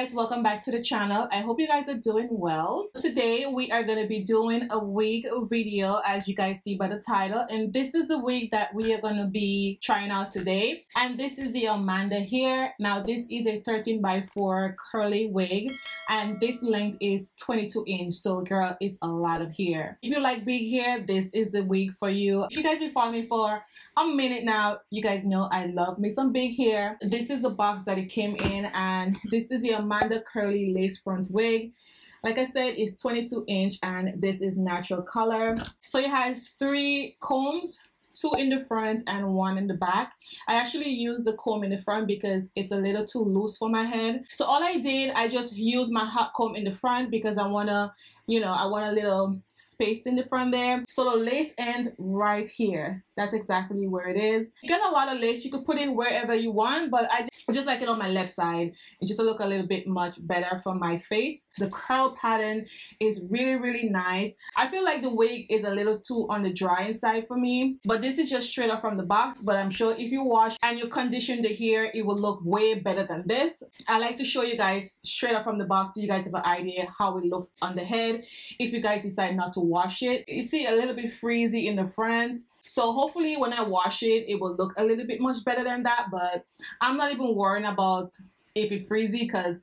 guys, welcome back to the channel. I hope you guys are doing well. Today we are going to be doing a wig video, as you guys see by the title, and this is the wig that we are going to be trying out today, and this is the Amanda hair. Now this is a 13x4 curly wig, and this length is 22 inch, so girl, it's a lot of hair. If you like big hair, this is the wig for you. If you guys been following me for a minute now, you guys know I love me some big hair. This is the box that it came in, and this is the Amanda curly lace front wig. Like I said, it's 22 inch and this is natural color. So it has 3 combs, 2 in the front and 1 in the back. I actually used the comb in the front because it's a little too loose for my head. So all I did, I just used my hot comb in the front because I wanna, I want a little space in the front there. So the lace end right here, that's exactly where it is. You get a lot of lace, you could put it wherever you want, but I just like it on my left side. It just look a little bit much better for my face. The curl pattern is really nice. I feel like the wig is a little too on the drying side for me, but this is just straight up from the box. But I'm sure if you wash and you condition the hair, it will look way better than this. I like to show you guys straight up from the box so you guys have an idea how it looks on the head if you guys decide not to wash it. You see a little bit frizzy in the front. So hopefully when I wash it, it will look a little bit much better than that, but I'm not even worrying about if it's frizzy because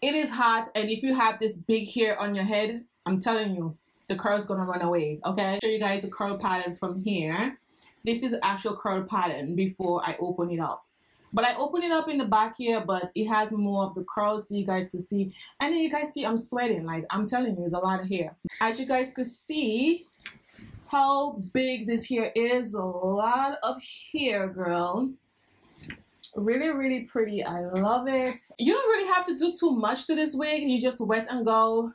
it is hot, and if you have this big hair on your head, I'm telling you, the curl's gonna run away, okay? I'll show you guys the curl pattern from here. This is the actual curl pattern before I open it up. But I open it up in the back here, but it has more of the curls so you guys can see. And then you guys see I'm sweating, like I'm telling you, there's a lot of hair. As you guys can see, how big this hair is. A lot of hair, girl. Really pretty. I love it. You don't really have to do too much to this wig. You just wet and go,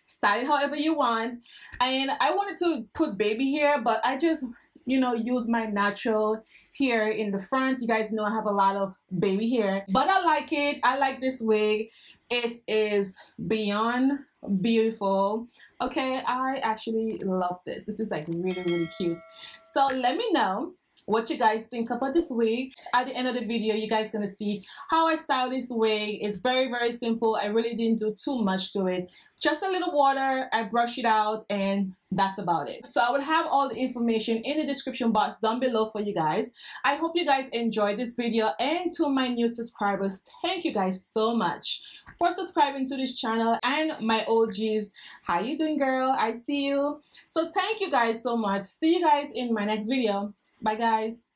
style it however you want. And I wanted to put baby hair, but I just use my natural hair in the front. You guys know I have a lot of baby hair, but I like it. I like this wig. It is beyond beautiful. Okay, I actually love this. This is like really cute. So let me know what you guys think about this wig. At the end of the video, you guys gonna see how I style this wig. It's very simple. I really didn't do too much to it. Just a little water, I brush it out, and that's about it. So I will have all the information in the description box down below for you guys. I hope you guys enjoyed this video, and to my new subscribers, thank you guys so much for subscribing to this channel. And my OGs, how you doing, girl? I see you. So thank you guys so much. See you guys in my next video. Bye guys.